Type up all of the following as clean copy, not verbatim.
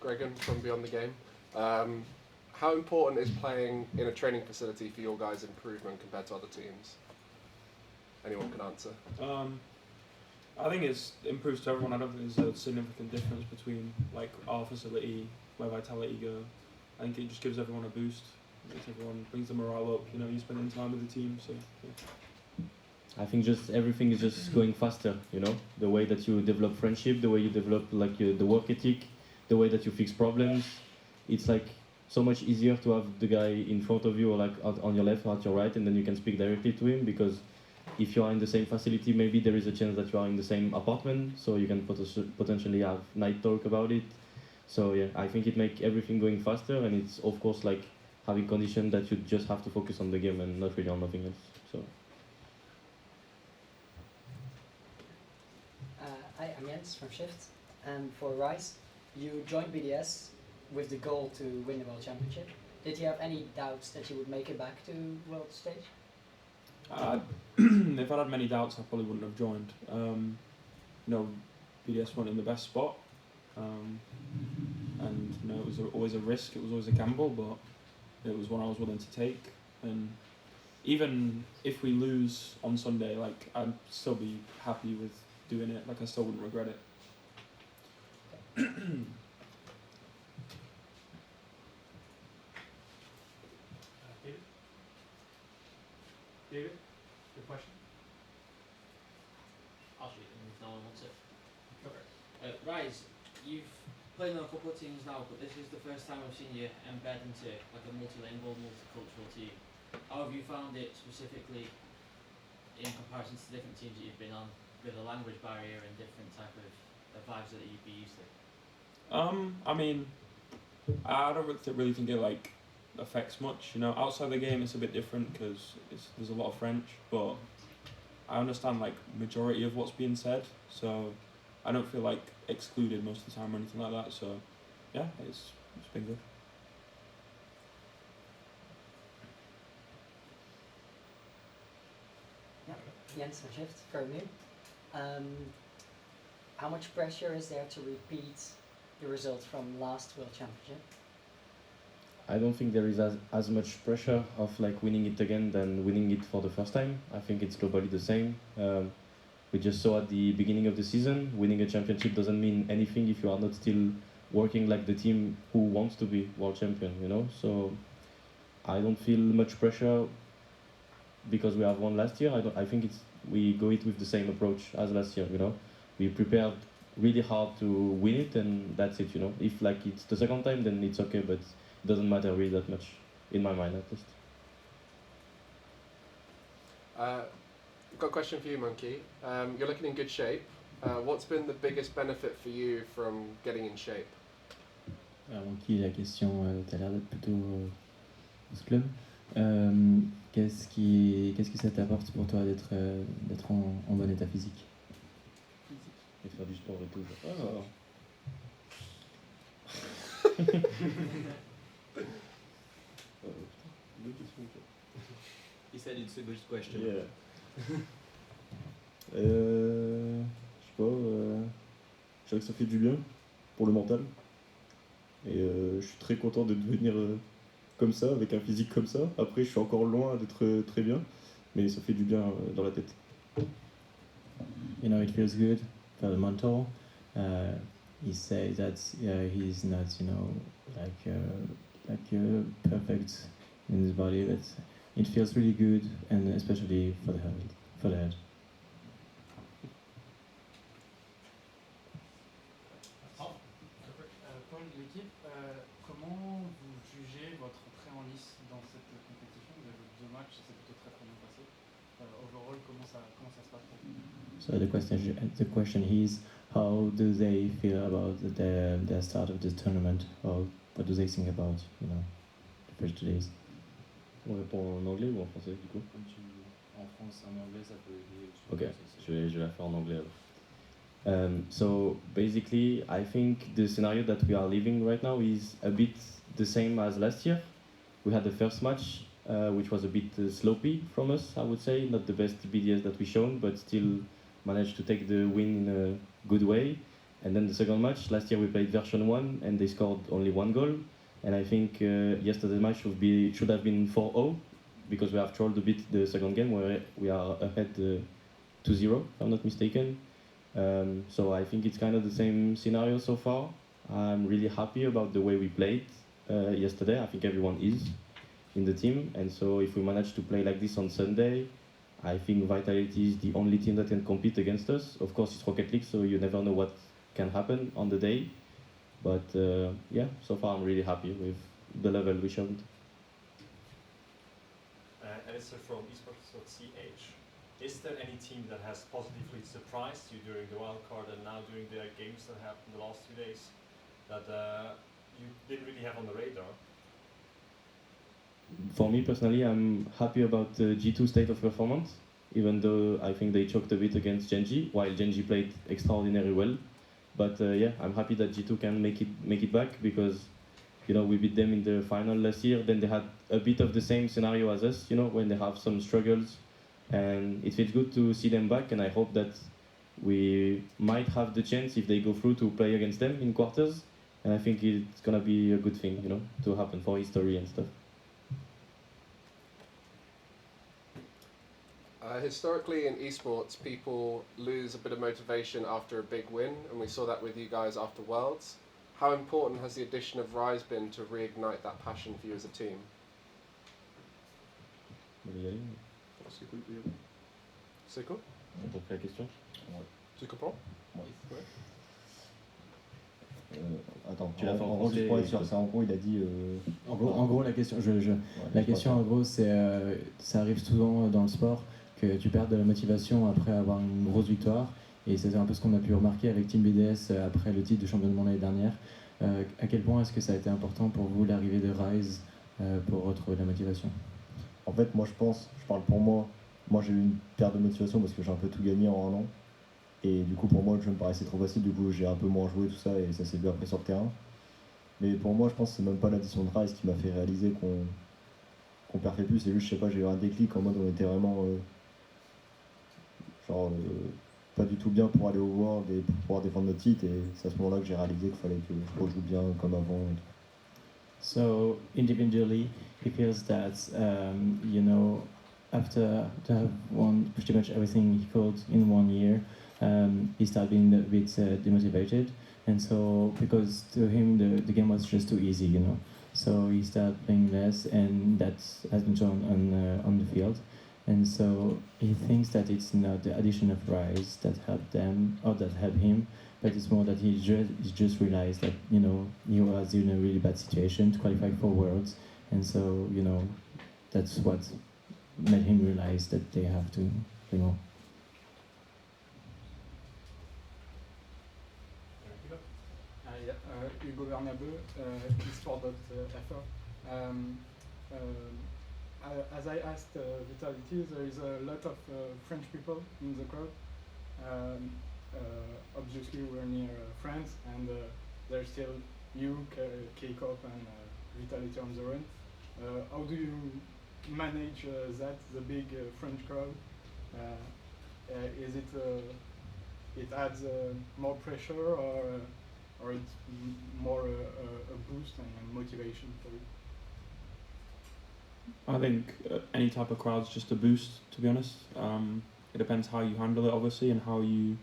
Gregan from Beyond the Game. How important is playing in a training facility for your guys' improvement compared to other teams? Anyone can answer. I think it improves to everyone. I don't think there's a significant difference between like our facility, where Vitality go. I think it just gives everyone a boost. Makes everyone, brings the morale up. You know, you're spending time with the team, so. Yeah. I think just everything is just going faster. You know, the way that you develop friendship, the way you develop like the work ethic, the way that you fix problems. It's like so much easier to have the guy in front of you or like on your left or at your right, and then you can speak directly to him, because if you are in the same facility, maybe there is a chance that you are in the same apartment, so you can potentially have night talk about it. So yeah, I think it makes everything going faster, and it's of course like having condition that you just have to focus on the game and not really on nothing else. So. Hi, I'm Jens from Shift, and for Rise, you joined BDS with the goal to win the World Championship. Did you have any doubts that you would make it back to World stage? If I'd had many doubts, I probably wouldn't have joined. You know, BDS weren't in the best spot, and you know, it was always a risk. It was always a gamble, but it was one I was willing to take. And even if we lose on Sunday, like I'd still be happy with doing it. Like I still wouldn't regret it. David, your question? I'll shoot them if no one wants it. Okay. Rise, you've played on a couple of teams now, but this is the first time I've seen you embed into like a multilingual, multicultural team. How have you found it specifically in comparison to different teams that you've been on, with a language barrier and different type of vibes that you'd be used to? I mean, I don't really think it like affects much. You know, outside the game it's a bit different because there's a lot of French, but I understand like majority of what's being said, so I don't feel like excluded most of the time or anything like that. So yeah, it's been good. Yeah, Jens from Shift, very new. How much pressure is there to repeat the results from last World Championship? I don't think there is as much pressure of like winning it again than winning it for the first time. I think it's globally the same. We just saw at the beginning of the season, winning a championship doesn't mean anything if you are not still working like the team who wants to be world champion, you know? So I don't feel much pressure because we have won last year. I think we go it with the same approach as last year, you know? We prepared really hard to win it, and that's it, you know? If like it's the second time, then it's okay, but it doesn't matter really that much, in my mind at least. Got a question for you, Monkey. You're looking in good shape. What's been the biggest benefit for you from getting in shape? Alors, Monkey, la question, t'as l'air d'être plutôt muscleux. Qu'est-ce que ça t'apporte pour toi d'être en bon état physique? Et faire du sport et tout. He said it's a good question. Yeah. Je sais pas, je dirais que ça fait du bien pour le mental. Et je suis très content de devenir comme ça, avec un physique comme ça. Après, je suis encore loin d'être très bien, mais ça fait du bien dans la tête. You know, it feels good for the mental. He says that he's not, you know, perfect in his body, but it feels really good, and especially for the head. Paul de l'équipe, comment vous jugez votre entrée en lice dans cette compétition? Vous avez joué 2 matchs, c'est plutôt très bien passé. Overall, comment ça se passe pour vous? So the question is, how do they feel about the start of this tournament, or what do they think about, you know, the first 2 days? On répond en anglais ou en français du coup? En France, en anglais, ça peut aider. Ok, je vais la faire en anglais alors. So basically, I think the scenario that we are living right now is a bit the same as last year. We had the first match, which was a bit sloppy from us, I would say. Not the best BDS that we shown, but still managed to take the win in a good way. And then the second match, last year we played version 1 and they scored only 1 goal. And I think yesterday's match should have been 4-0 because we have trolled a bit the second game where we are ahead 2-0, if I'm not mistaken. So I think it's kind of the same scenario so far. I'm really happy about the way we played yesterday. I think everyone is in the team. And so if we manage to play like this on Sunday, I think Vitality is the only team that can compete against us. Of course, it's Rocket League, so you never know what can happen on the day. But yeah, so far I'm really happy with the level we showed. Alistair from esports.ch. Is there any team that has positively surprised you during the wildcard and now during the games that happened the last 2 days that you didn't really have on the radar? For me personally, I'm happy about G2 state of performance, even though I think they choked a bit against Genji, while Genji played extraordinarily well. But yeah, I'm happy that G2 can make it back because, you know, we beat them in the final last year. Then they had a bit of the same scenario as us, you know, when they have some struggles, and it feels good to see them back. And I hope that we might have the chance if they go through to play against them in quarters. And I think it's gonna be a good thing, you know, to happen for history and stuff. Historically in esports, people lose a bit of motivation after a big win, and we saw that with you guys after Worlds. How important has the addition of Rise been to reignite that passion for you as a team? Seik0? La question. Tu comprends? Attends, Tu l'as fait en en gros, français, en gros, il a dit. En gros, la question, la question en gros, c'est, ça arrive souvent dans le sport que tu perds de la motivation après avoir une grosse victoire, et c'est un peu ce qu'on a pu remarquer avec Team BDS après le titre de champion du monde l'année dernière. À quel point est-ce que ça a été important pour vous l'arrivée de Rise pour retrouver la motivation? En fait, moi je parle pour moi. Moi j'ai eu une perte de motivation parce que j'ai un peu tout gagné en 1 an. Et du coup, pour moi, le jeu me paraissait trop facile. Du coup, j'ai un peu moins joué, tout ça, et ça s'est vu après sur le terrain. Mais pour moi, je pense que c'est même pas l'addition de Rise qui m'a fait réaliser qu'on perfait plus. C'est juste, je sais pas, j'ai eu un déclic en mode on était vraiment. Pas du tout bien pour aller au World et pour pouvoir défendre notre titre. Et c'est à ce moment-là que j'ai réalisé qu'il fallait que je rejoue bien comme avant. Et tout. So individually, he feels that you know, after to have won pretty much everything he could in 1 year, he started being a bit demotivated, and so because to him the game was just too easy, you know. So he started playing less, and that has been shown on the field. And so he thinks that it's not the addition of Rise that helped them or that helped him, but it's more that he just realized that, you know, he was in a really bad situation to qualify for Worlds, and so, you know, that's what made him realize that they have to, you know. Hugo Bernabeu, esport.fr. As I asked Vitality, there is a lot of French people in the crowd. Obviously, we're near France, and there's still you, Seik0 and Vitality M0nkeyM00n. How do you manage that, the big French crowd? Is it adds more pressure, or it's more a boost and motivation for you? I think any type of crowd's just a boost, to be honest. It depends how you handle it, obviously, and how you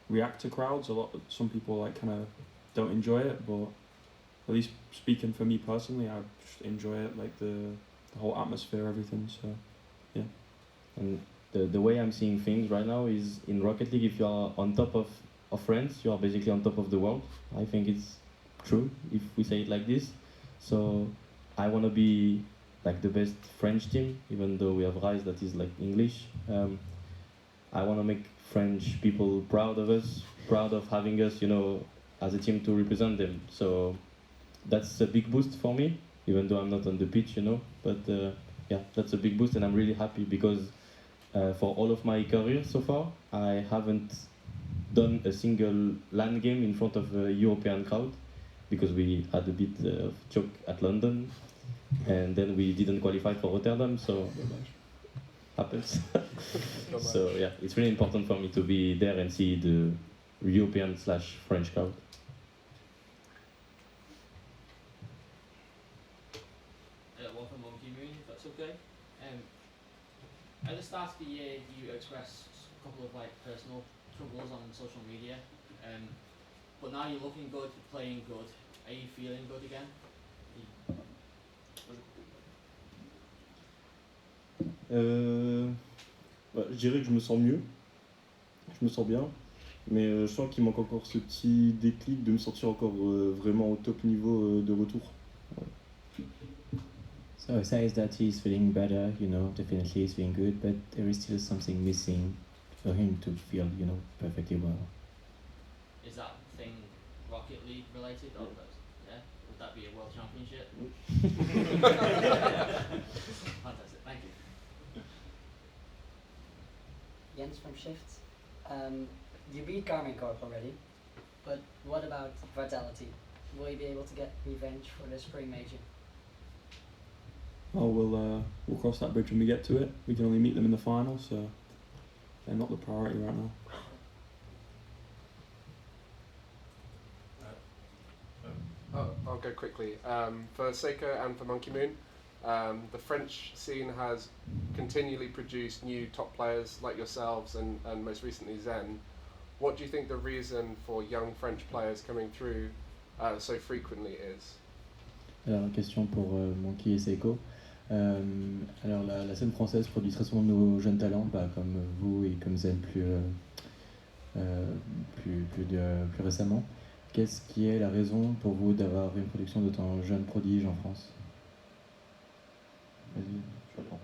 react to crowds. Some people like kind of don't enjoy it, but at least speaking for me personally, I just enjoy it, like the whole atmosphere, everything. So, yeah. And the way I'm seeing things right now is in Rocket League, if you are on top of France, you are basically on top of the world. I think it's true if we say it like this. So I want to be like the best French team, even though we have Rise that is like English. I want to make French people proud of us, proud of having us, you know, as a team to represent them. So that's a big boost for me, even though I'm not on the pitch, you know. But yeah, that's a big boost, and I'm really happy because for all of my career so far, I haven't done a single LAN game in front of a European crowd because we had a bit of choke at London, and then we didn't qualify for Rotterdam, so happens. So yeah, it's really important for me to be there and see the European/French crowd. One from M0nkeyM00n, if that's okay. At the start of the year, you expressed a couple of like personal struggles on social media, but now you're looking good, you're playing good. Are you feeling good again? Je dirais que je me sens mieux, je me sens bien, mais je sens qu'il manque encore ce petit déclic de me sentir encore vraiment au top niveau de retour. So he says that he's feeling better, you know, definitely he's feeling good, but there is still something missing for him to feel, you know, perfectly well. Is that thing Rocket League related? Or yeah? Would that be a world championship? Fantastic, thank you. Jens from Shift. You beat Garmin Corp already, but what about Vitality? Will you be able to get revenge for the spring major? Oh, we'll cross that bridge when we get to it. We can only meet them in the final, so they're not the priority right now. I'll go quickly. For Seik0 and for M0nkeyM00n, the French scene has continually produced new top players like yourselves and most recently Zen. What do you think the reason for young French players coming through so frequently is? Alors, question pour M0nkey et Seik0. Alors, la scène française produit très souvent de nouveaux jeunes talents, comme vous et comme Zen plus récemment. Qu'est-ce qui est la raison pour vous d'avoir une production d'autant jeunes prodiges en France? Vas-y, je reprends.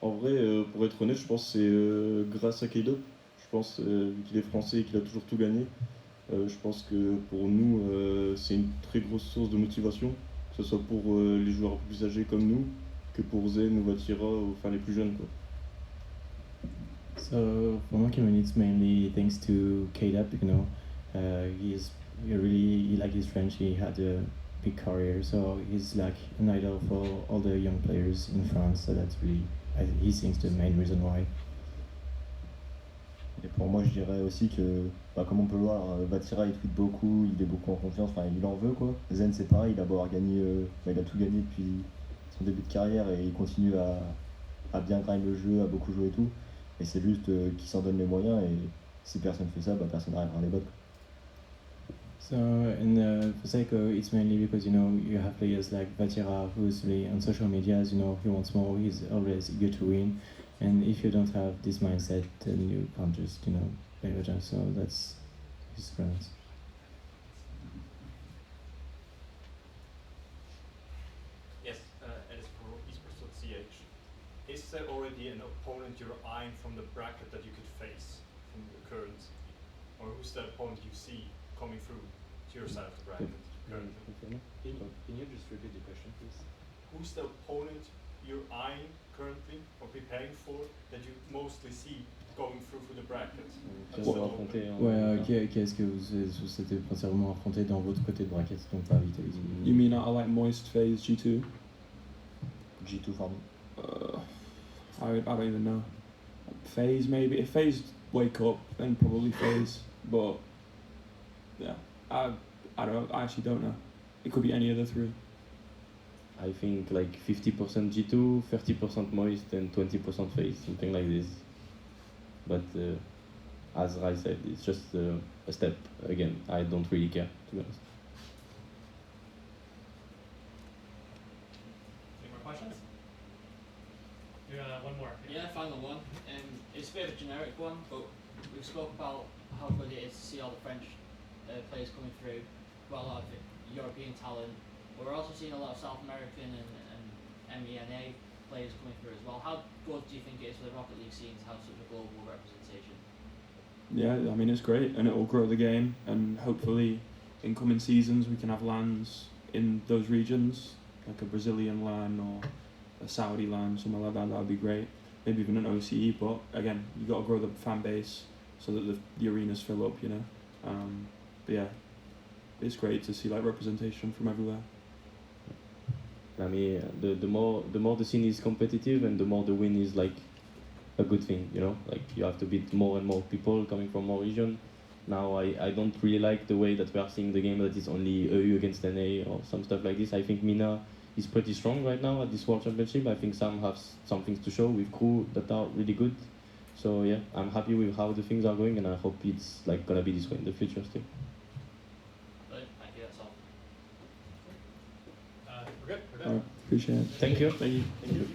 En vrai, pour être honnête, je pense que c'est grâce à Seik0. Je pense, vu qu'il est français et qu'il a toujours tout gagné, je pense que pour nous, c'est une très grosse source de motivation, que ce soit pour les joueurs plus âgés comme nous, que pour Zen ou Vatira, enfin les plus jeunes, quoi. So for M0nkeyM00n, it's mainly thanks to K-Dub, you know. He like he's French, he had a big career, so he's like an idol for all the young players in France, so that's really, he thinks the main reason why. Et pour moi, je dirais aussi que, comme on peut le voir, Vatira il tweet beaucoup, il est beaucoup en confiance, enfin il en veut quoi. Zen c'est pareil, il a beau avoir gagné, il a tout gagné depuis son début de carrière et il continue à bien grind le jeu, à beaucoup jouer et tout. Et c'est juste qu'il s'en donne les moyens et si personne fait ça, personne n'arrivera à les battre. So for Seik0, it's mainly because, you know, you have players like Vatira who's really on social media, you know, he wants more, he's always eager to win, and if you don't have this mindset, then you can't just, you know, play better. So that's his friends. Yes, it is for esports.ch. Is there already an opponent you're eyeing from the bracket that you could face from the current, or who's the opponent you see coming through to your side of the bracket currently? Can you just repeat the question, please? Who's the opponent you're eyeing currently or preparing for that you mostly see going through for the bracket? Qui est-ce que vous êtes principalement affronté dans votre côté de bracket, donc pas Vitality? You mean I like Moist, FaZe, G2? G2 for me. I don't even know. FaZe maybe. If FaZe wake up, then probably FaZe. But yeah, I don't. I actually don't know. It could be any of the three. I think like 50% G2, 30% Moist, and 20% FaZe, something like this. But as Rai said, it's just a step. Again, I don't really care, to be honest. Any more questions? One more. Yeah, final one. It's a bit of a generic one, but we've spoke about how good it is to see all the French players coming through, well, a lot of European talent. But we're also seeing a lot of South American and MENA players coming through as well. How good do you think it is for the Rocket League scene to have such a global representation? Yeah, I mean it's great, and it will grow the game, and hopefully in coming seasons we can have LANs in those regions, like a Brazilian LAN or a Saudi LAN, somewhere like that. That would be great. Maybe even an OCE, but again, you got to grow the fan base so that the arenas fill up, you know. But yeah, it's great to see like representation from everywhere. I mean, the more the scene is competitive, and the more the win is like a good thing, you know. Like you have to beat more and more people coming from more region, Now I don't really like the way that we are seeing the game, that it's only EU against NA or some stuff like this. I think Mina is pretty strong right now at this World Championship. I think Sam has some things to show with crew that are really good. So yeah, I'm happy with how the things are going, and I hope it's like gonna be this way in the future still. Brilliant, thank you, that's all. We're good. Appreciate it. Thank you. Thank you. Thank you.